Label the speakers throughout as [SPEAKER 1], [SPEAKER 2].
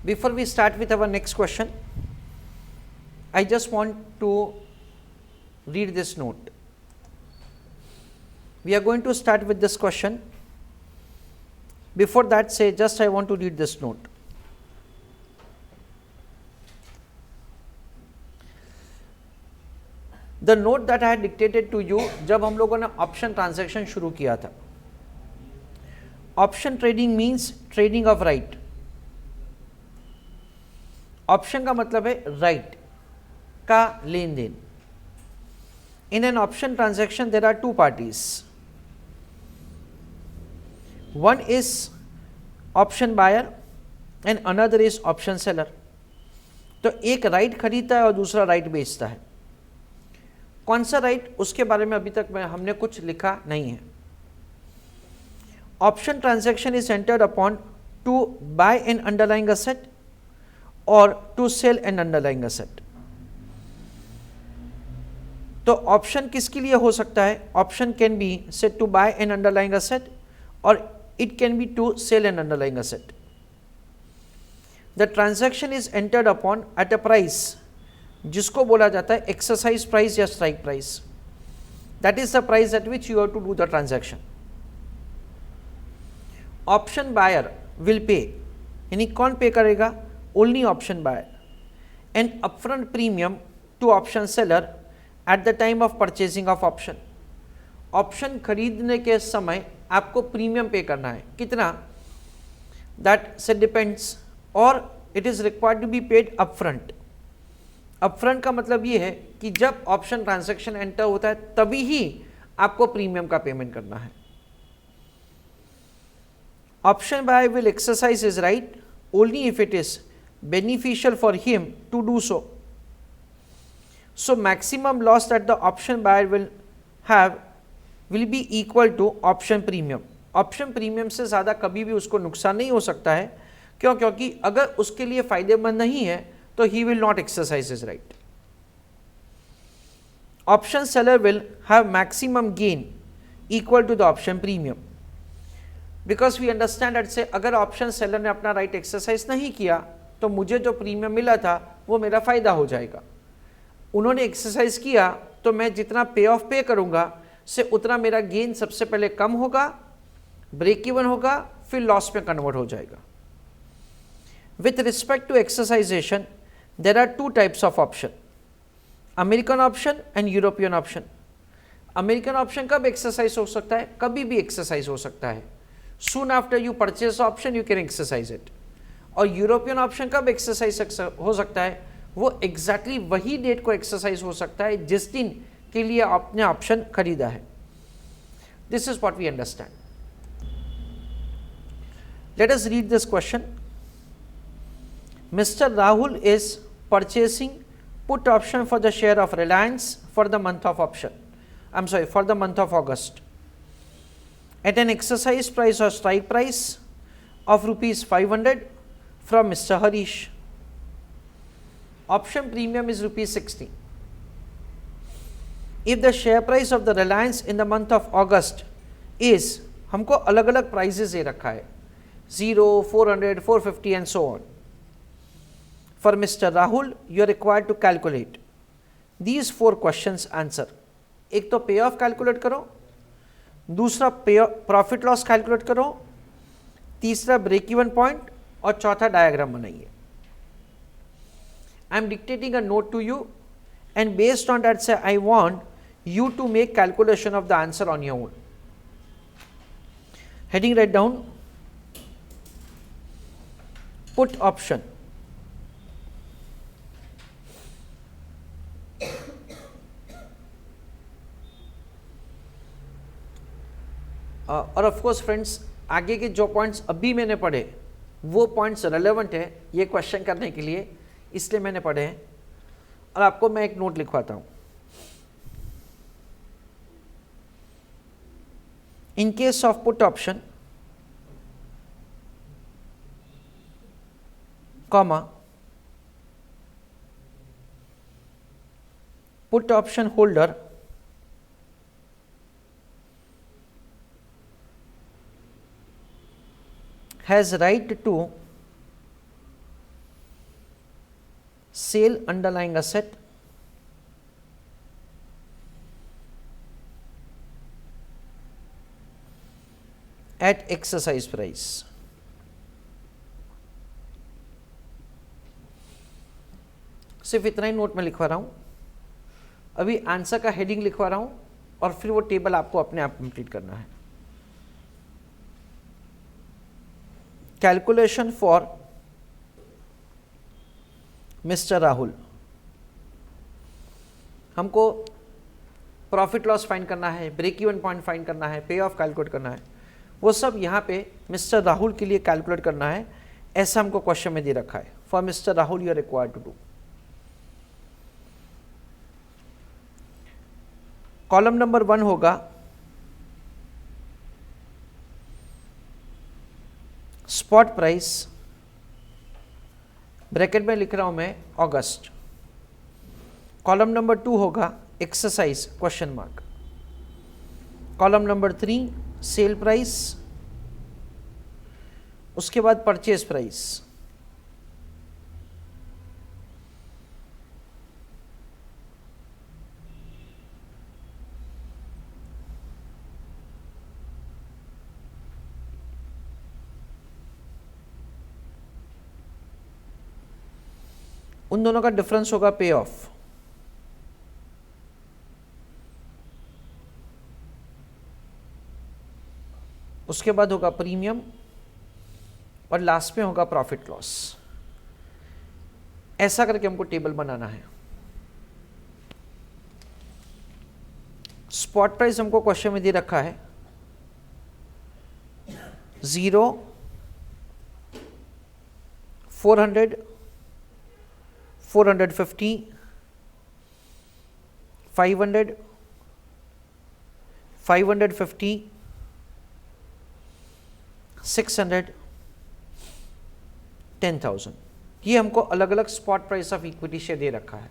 [SPEAKER 1] Before we start with our next question, I just want to read this note. We are going to start with this question. Before that, I want to read this note. The note that I had dictated to you जब हम लोगों ने option transaction शुरू किया था. Option trading means trading of right. Option का मतलब है राइट का लेन देन. In an option transaction there are two parties. One is option buyer and another is option seller. तो एक राइट खरीदता है और दूसरा राइट बेचता है. कौन सा राइट, उसके बारे में अभी तक हमने कुछ लिखा नहीं है. Option transaction is entered upon to buy an underlying asset और to sell an underlying asset. तो ऑप्शन किसके लिए हो सकता है? Option can be set to buy an underlying asset और it can be to sell an underlying asset. The transaction is entered upon at a price जिसको बोला जाता है एक्सरसाइज प्राइस या strike price. That is the price at which you have to do the transaction. Option buyer will pay, यानी कौन pay करेगा? Only option buyer. And upfront premium to option seller at the time of purchasing of option. Option खरीदने के समय आपको premium पे करना है. कितना? दैट से डिपेंड्स, और it is required to be paid upfront. Upfront का मतलब ये है कि जब ऑप्शन ट्रांजैक्शन एंटर होता है तभी ही आपको प्रीमियम का पेमेंट करना है. Option buyer will exercise his right only if it is beneficial for him to do so. So maximum loss that the option buyer will have will be equal to option premium. Option premium से ज़्यादा कभी भी उसको नुकसान नहीं हो सकता है. क्यों? क्योंकि अगर उसके लिए फायदेमंद नहीं है तो he will not exercise his right. Option seller will have maximum gain equal to the option premium. Because we understand that say अगर ऑप्शन सेलर ने अपना राइट एक्सरसाइज नहीं किया तो मुझे जो प्रीमियम मिला था वो मेरा फ़ायदा हो जाएगा. उन्होंने एक्सरसाइज किया तो मैं जितना पे ऑफ पे करूँगा से उतना मेरा गेन सबसे पहले कम होगा, ब्रेक इवन होगा, फिर लॉस में कन्वर्ट हो जाएगा. With respect to exercisation there are two types of option, American option and European option. American option कब एक्सरसाइज हो सकता है? कभी भी एक्सरसाइज हो सकता है. Soon after you purchase option you can exercise it. और यूरोपियन ऑप्शन कब एक्सरसाइज हो सकता है? वो एग्जैक्टली वही डेट को एक्सरसाइज हो सकता है जिस दिन के लिए आपने ऑप्शन खरीदा है. This is what we understand. Let us read this question. Mister Rahul is purchasing put option for the share of Reliance for the month of option, for the month of August at an exercise price or strike price of rupees 500 from Mr. Harish. Option premium is rupees 60. If the share price of the Reliance in the month of August is, हमको अलग अलग prices दे रखा है, 0, 400, 450 and so on. For Mr. Rahul, you are required to calculate these 4 questions answer. एक तो पे of calculate करो, दूसरा प्रॉफिट लॉस कैलकुलेट करो, तीसरा ब्रेक इवन पॉइंट और चौथा डायग्राम बनाइए. I am dictating a note to you and based on that say I want you to make calculation of the answer on your own. Heading write down put option. और of course friends, आगे के जो points अभी मैंने पढ़े वो points relevant है ये क्वेश्चन करने के लिए, इसलिए मैंने पढ़े हैं. और आपको मैं एक नोट लिखवाता हूँ. इन case of put option comma put option holder has right to sell underlying asset at exercise price. सिर्फ इतना ही नोट में लिखवा रहा हूं, अभी आंसर का हेडिंग लिखवा रहा हूं और फिर वो टेबल आपको अपने आप कंप्लीट करना है. कैलकुलेशन फॉर मिस्टर राहुल, हमको प्रॉफिट लॉस फाइंड करना है, ब्रेक इवन पॉइंट फाइंड करना है, पे ऑफ कैलकुलेट करना है, वो सब यहाँ पे मिस्टर राहुल के लिए कैलकुलेट करना है. ऐसा हमको क्वेश्चन में दे रखा है. For mister Rahul you are required to do. Column number 1 होगा स्पॉट प्राइस, ब्रैकेट में लिख रहा हूं मैं अगस्त. कॉलम नंबर 2 होगा exercise question mark. Column number 3 sale price, उसके बाद परचेज प्राइस. उन दोनों का डिफरेंस होगा पे ऑफ. उसके बाद होगा प्रीमियम और लास्ट में होगा प्रॉफिट लॉस. ऐसा करके हमको टेबल बनाना है. स्पॉट प्राइस हमको क्वेश्चन में दे रखा है 0, 400, 450, 500, 550, 600, 10,000. ये हमको अलग अलग spot price of equity share दे रखा है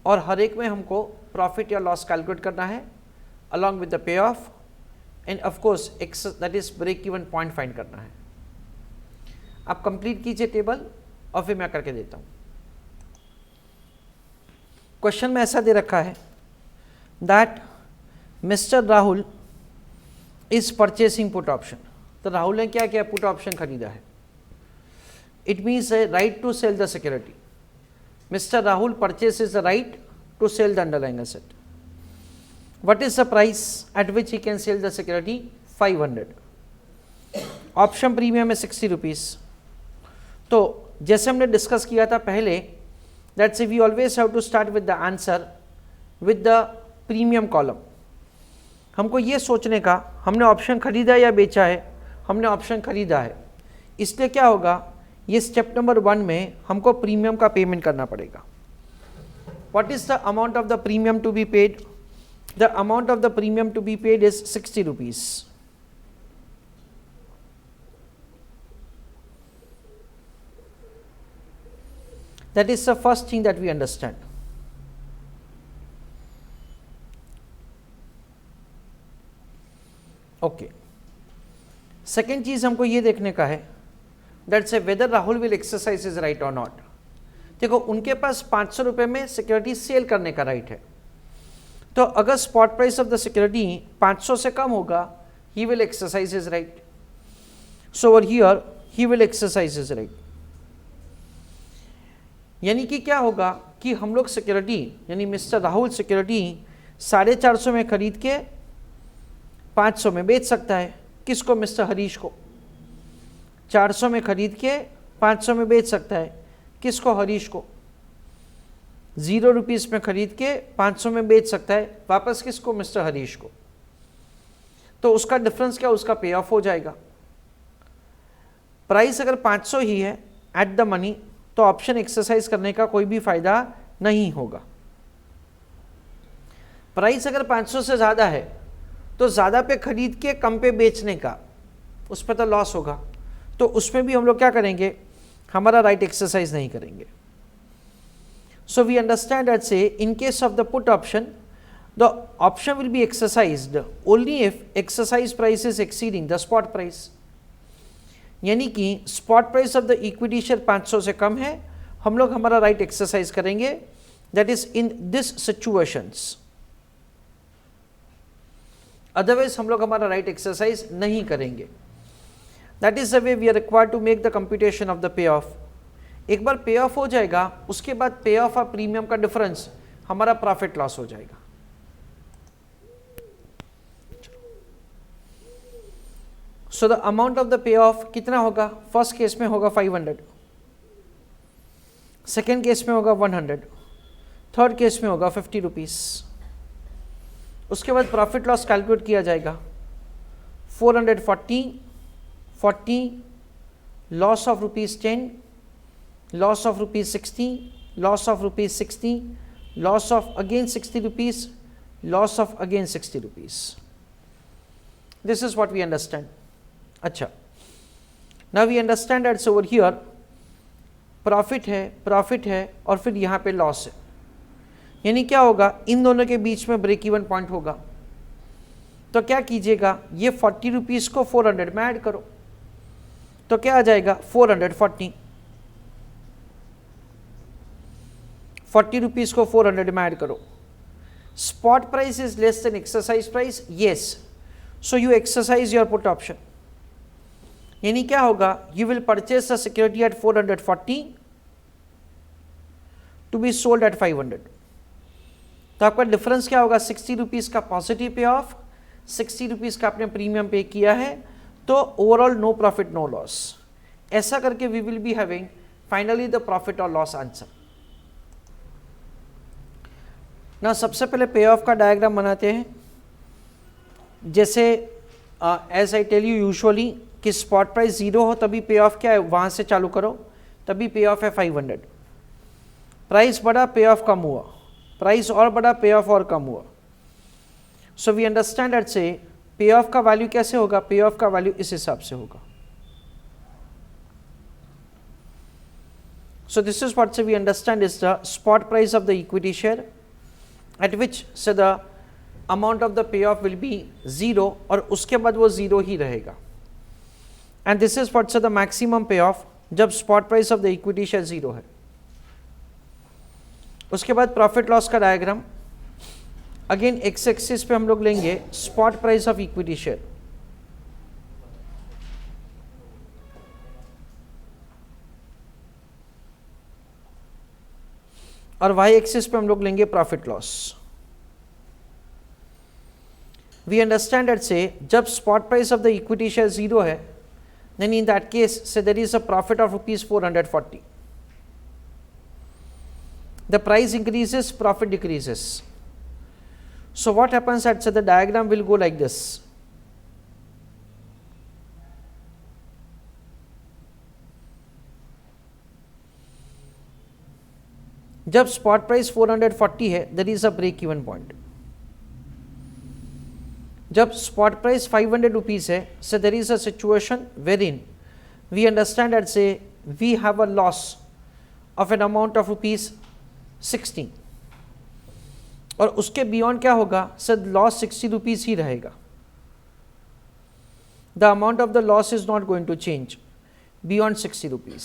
[SPEAKER 1] और हर एक में हमको प्रॉफिट या लॉस कैलकुलेट करना है अलॉन्ग विद द पे of and of course that is break even point find करना है. आप कंप्लीट कीजिए टेबल और फिर मैं करके देता हूं. क्वेश्चन में ऐसा दे रखा है that mister Rahul is purchasing put option. तो राहुल ने क्या किया, पुट ऑप्शन खरीदा है. It means right to sell the security. Mister Rahul purchases the right to sell the underlying asset. What is the price at which he can sell the security? 500. Option premium है 60 rupees. तो जैसे हमने discuss किया था पहले, that's we always have to start with the answer with the premium column. हमको ये सोचने का, हमने ऑप्शन खरीदा या बेचा है, हमने ऑप्शन खरीदा है, इसलिए क्या होगा, ये स्टेप नंबर 1 में हमको प्रीमियम का पेमेंट करना पड़ेगा. What is the amount of the premium to be paid? The amount of the premium to be paid is 60 rupees. That is the first thing that we understand. Okay. Second चीज हमको ये देखने का है, that's whether Rahul will exercise his right or not. देखो उनके पास 500 रुपए में सिक्योरिटी सेल करने का राइट है. तो अगर spot price of the security 500 से कम होगा, he will exercise his right. So over here he will exercise his right. यानी कि क्या होगा कि हम लोग सिक्योरिटी, यानी मिस्टर राहुल सिक्योरिटी 450 में खरीद के 500 में बेच सकता है. किसको? मिस्टर हरीश को. 400 में खरीद के 500 में बेच सकता है. किसको? हरीश को. 0 रुपीस में खरीद के 500 में बेच सकता है. वापस किसको? मिस्टर हरीश को. तो उसका डिफरेंस क्या? उसका पे ऑफ हो जाएगा. प्राइस अगर 500 ही है एट द मनी, तो ऑप्शन एक्सरसाइज करने का कोई भी फायदा नहीं होगा. प्राइस अगर 500 से ज़्यादा है तो ज़्यादा पे खरीद के कम पे बेचने का, उस पर तो लॉस होगा. तो उसमें भी हम लोग क्या करेंगे, हमारा राइट एक्सरसाइज नहीं करेंगे. So we understand that's in case of the put option, the option will be exercised only if exercise price is exceeding the spot price. यानी कि spot price of the equity share 500 से कम है हम लोग हमारा right exercise करेंगे, that is in this situations, otherwise हम लोग हमारा राइट एक्सरसाइज नहीं करेंगे। That is the way we are required to make the computation of the पे ऑफ। एक बार पे ऑफ हो जाएगा, उसके बाद पे ऑफ और प्रीमियम का डिफरेंस हमारा प्रॉफिट लॉस हो जाएगा। So the amount of the पे ऑफ कितना होगा? फर्स्ट केस में होगा 500, सेकेंड केस में होगा 100, थर्ड केस में होगा 50 रुपीज। उसके बाद प्रॉफिट लॉस कैलकुलेट किया जाएगा। 440, 40, loss of rupees 10, loss of rupees 60, loss of rupees 60, loss of again 60 rupees, loss of again 60 rupees. This is what we understand. अच्छा, now we understand that's over here profit है और फिर यहाँ पे loss है, यानी क्या होगा, इन दोनों के बीच में ब्रेक इवन पॉइंट होगा। तो क्या कीजिएगा, ये 40 रुपीज को 400 में ऐड करो, तो क्या आ जाएगा 440। 40 रुपीज को 400 में ऐड करो। Spot price is less than exercise price, yes, so you exercise your put option. यानी क्या होगा, you will purchase the security at 440 to be sold at 500। तो आपका डिफरेंस क्या होगा, 60 रुपीज का पॉजिटिव पे ऑफ, 60 रुपीज का आपने प्रीमियम पे किया है, तो overall no profit no loss. ऐसा करके we will be having finally the profit और लॉस आंसर। ना सबसे पहले पे ऑफ का डायग्राम बनाते हैं। जैसे as I tell you usually कि स्पॉट प्राइस 0 हो तभी पे ऑफ क्या है, वहां से चालू करो, तभी पे ऑफ है 500। प्राइस बढ़ा, पे ऑफ कम हुआ, प्राइस और बढ़ा, पे ऑफ और कम हुआ। सो वी अंडरस्टैंड दैट से पे ऑफ का वैल्यू कैसे होगा, पे ऑफ का वैल्यू इस हिसाब से होगा। So this is what say we understand is the spot price of the equity share at which say the amount of the पे ऑफ विल बी 0 और उसके बाद वो 0 ही रहेगा। And this is what say the maximum pay off जब spot price of the equity share 0 है। उसके बाद प्रॉफिट लॉस का डायग्राम, अगेन एक्स एक्सिस पे हम लोग लेंगे spot price of equity share, और वाई एक्सिस पे हम लोग लेंगे profit loss. We understand that's जब spot price of the equity share 0 है, then in that case say there is a profit of rupees 440. The price increases, profit decreases. So what happens at, so the diagram will go like this. जब spot price 440 है, there is a break even point. जब spot price 500 rupees है, so there is a situation wherein we understand that say we have a loss of an amount of rupees 60 और उसके beyond क्या होगा, sir loss 60 rupees ही रहेगा। The amount of the loss is not going to change beyond 60 rupees.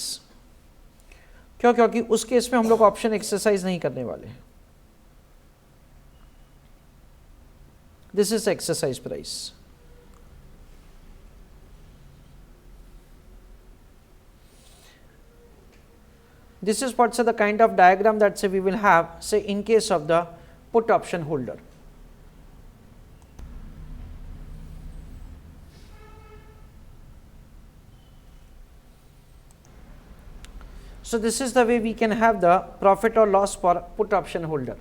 [SPEAKER 1] क्यों? क्योंकि उस case में हम लोग ऑप्शन एक्सरसाइज नहीं करने वाले हैं। This is exercise price. This is what say the kind of diagram that say we will have say in case of the put option holder. So this is the way we can have the profit or loss for put option holder.